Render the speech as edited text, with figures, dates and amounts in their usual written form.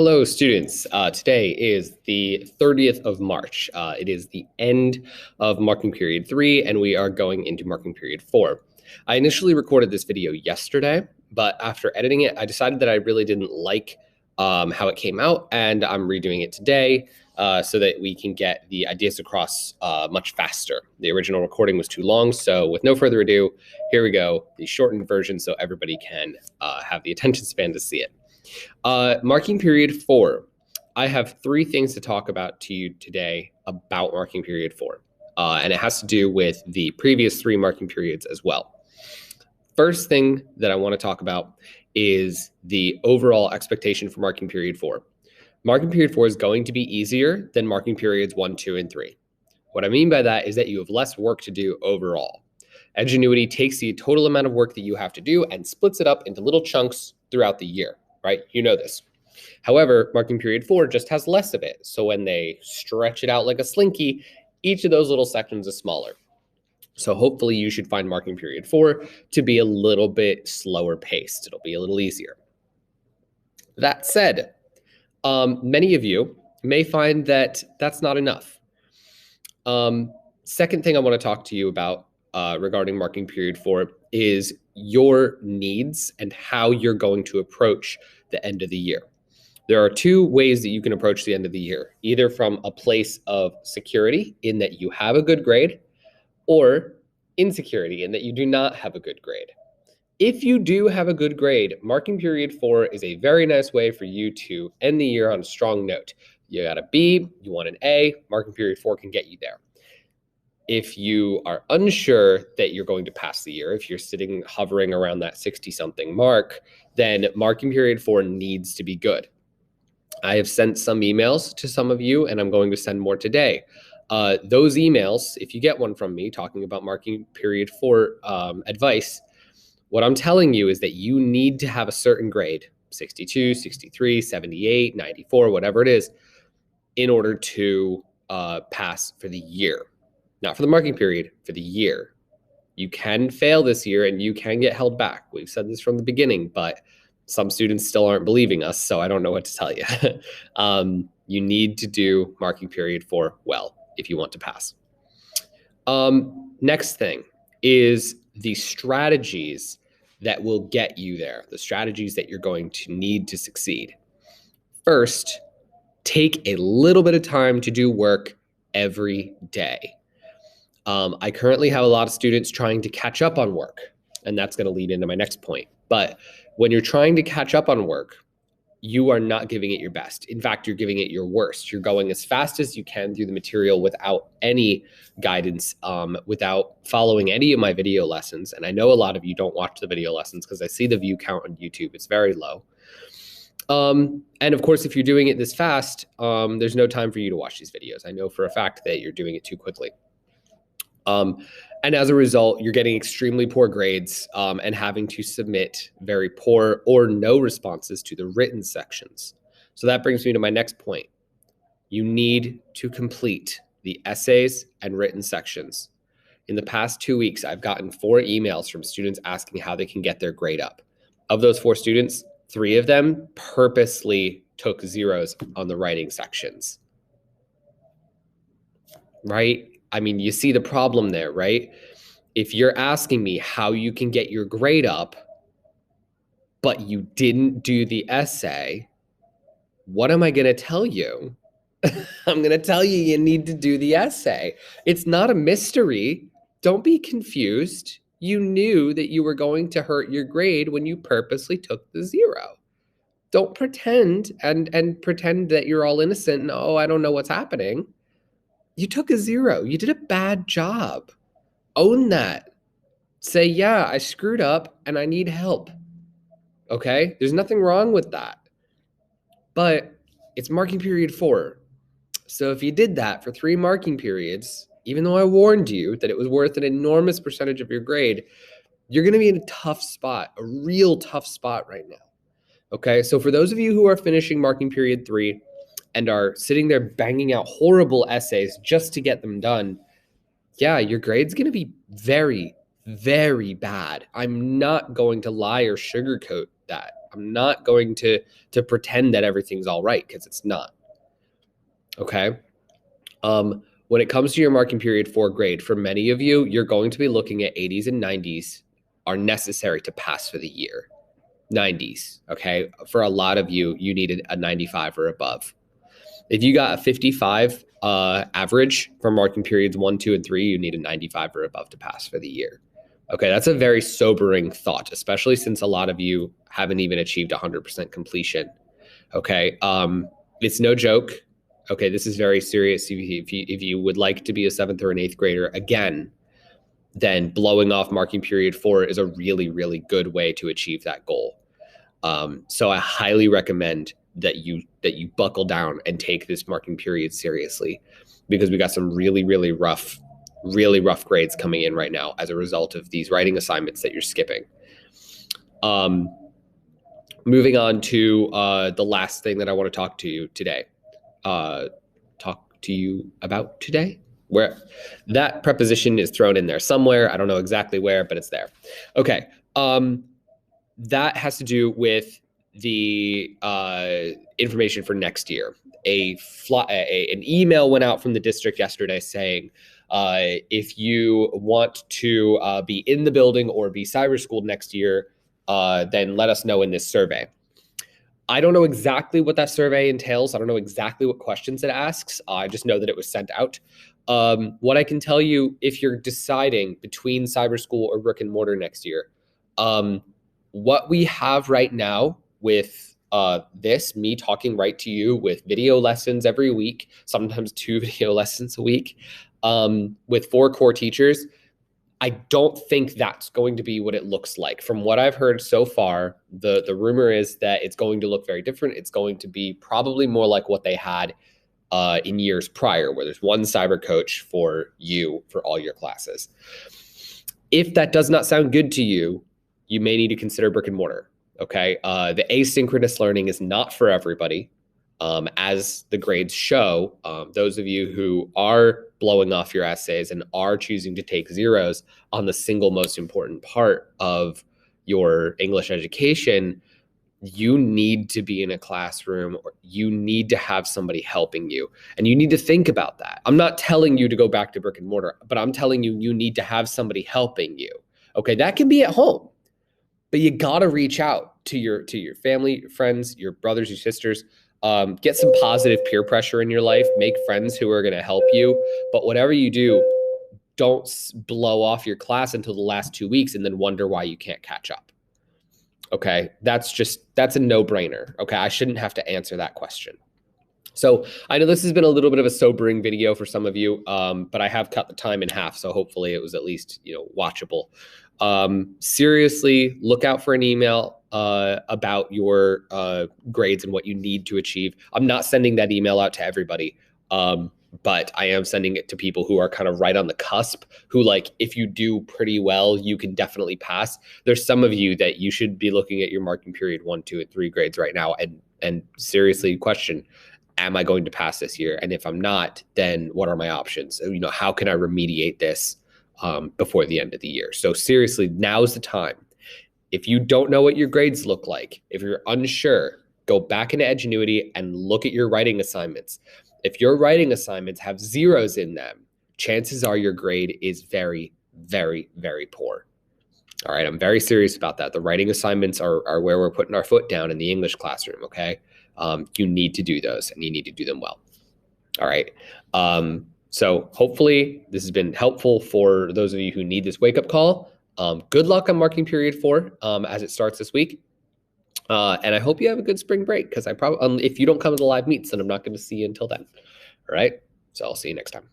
Hello, students. Today is the 30th of March. It is the end of marking period 3, and we are going into marking period 4. I initially recorded this video yesterday, but after editing it, I decided that I really didn't like how it came out, and I'm redoing it today so that we can get the ideas across much faster. The original recording was too long, so with no further ado, here we go, the shortened version so everybody can have the attention span to see it. Marking period 4. I have 3 things to talk about to you today about marking period 4. And it has to do with the previous 3 marking periods as well. First thing that I want to talk about is the overall expectation for marking period 4. Marking period 4 is going to be easier than marking periods 1, 2, and 3. What I mean by that is that you have less work to do overall. Edgenuity takes the total amount of work that you have to do and splits it up into little chunks throughout the year. Right? You know this. However, marking period 4 just has less of it. So when they stretch it out like a slinky, each of those little sections is smaller. So hopefully you should find marking period 4 to be a little bit slower paced. It'll be a little easier. That said, many of you may find that that's not enough. Second thing I want to talk to you about regarding marking period 4 is your needs and how you're going to approach the end of the year. There are 2 ways that you can approach the end of the year, either from a place of security in that you have a good grade, or insecurity in that you do not have a good grade. If you do have a good grade, marking period 4 is a very nice way for you to end the year on a strong note. You got a B, you want an A, marking period 4 can get you there. If you are unsure that you're going to pass the year, if you're hovering around that 60-something mark, then marking period 4 needs to be good. I have sent some emails to some of you, and I'm going to send more today. Those emails, if you get one from me talking about marking period 4 advice, what I'm telling you is that you need to have a certain grade, 62, 63, 78, 94, whatever it is, in order to pass for the year. Not for the marking period, for the year. You can fail this year and you can get held back. We've said this from the beginning, but some students still aren't believing us, so I don't know what to tell you. You need to do marking period 4 well if you want to pass. Next thing is the strategies that will get you there, the strategies that you're going to need to succeed. First, take a little bit of time to do work every day. I currently have a lot of students trying to catch up on work, and that's going to lead into my next point. But when you're trying to catch up on work, you are not giving it your best. In fact, you're giving it your worst. You're going as fast as you can through the material without any guidance, without following any of my video lessons. And I know a lot of you don't watch the video lessons because I see the view count on YouTube. It's very low. And of course, if you're doing it this fast, there's no time for you to watch these videos. I know for a fact that you're doing it too quickly. And as a result, you're getting extremely poor grades and having to submit very poor or no responses to the written sections. So that brings me to my next point. You need to complete the essays and written sections. In the past 2 weeks, I've gotten 4 emails from students asking how they can get their grade up. Of those 4 students, 3 of them purposely took zeros on the writing sections. Right? I mean, you see the problem there, right? If you're asking me how you can get your grade up, but you didn't do the essay, what am I going to tell you? I'm going to tell you you need to do the essay. It's not a mystery. Don't be confused. You knew that you were going to hurt your grade when you purposely took the 0. Don't pretend and pretend that you're all innocent and, oh, I don't know what's happening. You took a 0. You did a bad job. Own that. Say, yeah, I screwed up and I need help. Okay? There's nothing wrong with that. But it's marking period 4. So if you did that for 3 marking periods, even though I warned you that it was worth an enormous percentage of your grade, you're going to be in a tough spot, a real tough spot right now. Okay? So for those of you who are finishing marking period 3, and are sitting there banging out horrible essays just to get them done, yeah, your grade's going to be very, very bad. I'm not going to lie or sugarcoat that. I'm not going to pretend that everything's all right, because it's not. Okay. When it comes to your marking period 4 grade, for many of you, you're going to be looking at 80s and 90s are necessary to pass for the year. 90s, okay? For a lot of you, you needed a 95 or above. If you got a 55 average for marking periods 1, 2, and 3, you need a 95 or above to pass for the year. Okay, that's a very sobering thought, especially since a lot of you haven't even achieved 100% completion. Okay, it's no joke. Okay, this is very serious. If you would like to be a 7th or an 8th grader again, then blowing off marking period 4 is a really, really good way to achieve that goal. So I highly recommend that you buckle down and take this marking period seriously, because we got some really, really rough grades coming in right now as a result of these writing assignments that you're skipping. Moving on to the last thing that I want to talk to you about today, where that preposition is thrown in there somewhere. I don't know exactly where, but it's there. Okay. That has to do with the information for next year. An email went out from the district yesterday saying, if you want to be in the building or be cyber schooled next year, then let us know in this survey. I don't know exactly what that survey entails. I don't know exactly what questions it asks. I just know that it was sent out. What I can tell you, if you're deciding between cyber school or brick and mortar next year, what we have right now with me talking right to you with video lessons every week, sometimes 2 video lessons a week, with 4 core teachers, I don't think that's going to be what it looks like. From what I've heard so far, the rumor is that it's going to look very different. It's going to be probably more like what they had in years prior, where there's one cyber coach for you for all your classes. If that does not sound good to you, you may need to consider brick and mortar. Okay. The asynchronous learning is not for everybody. As the grades show, those of you who are blowing off your essays and are choosing to take zeros on the single most important part of your English education, you need to be in a classroom, or you need to have somebody helping you. And you need to think about that. I'm not telling you to go back to brick and mortar, but I'm telling you, you need to have somebody helping you. Okay, that can be at home, but you got to reach out to your family, friends, your brothers, your sisters. Get some positive peer pressure in your life, make friends who are going to help you. But whatever you do, don't blow off your class until the last 2 weeks and then wonder why you can't catch up. Okay. That's a no-brainer. Okay. I shouldn't have to answer that question. So I know this has been a little bit of a sobering video for some of you, but I have cut the time in half. So hopefully it was at least, watchable. Seriously, look out for an email about your grades and what you need to achieve. I'm not sending that email out to everybody, but I am sending it to people who are kind of right on the cusp, who, like, if you do pretty well, you can definitely pass. There's some of you that you should be looking at your marking period 1, 2, and 3 grades right now and seriously question, am I going to pass this year? And if I'm not, then what are my options? How can I remediate this before the end of the year? So seriously, now's the time. If you don't know what your grades look like, if you're unsure, go back into Edgenuity and look at your writing assignments. If your writing assignments have zeros in them, chances are your grade is very, very, very poor. All right, I'm very serious about that. The writing assignments are where we're putting our foot down in the English classroom, okay? You need to do those, and you need to do them well. All right. So hopefully this has been helpful for those of you who need this wake-up call. Good luck on marking period 4 as it starts this week. And I hope you have a good spring break, because if you don't come to the live meets, then I'm not going to see you until then. All right. So I'll see you next time.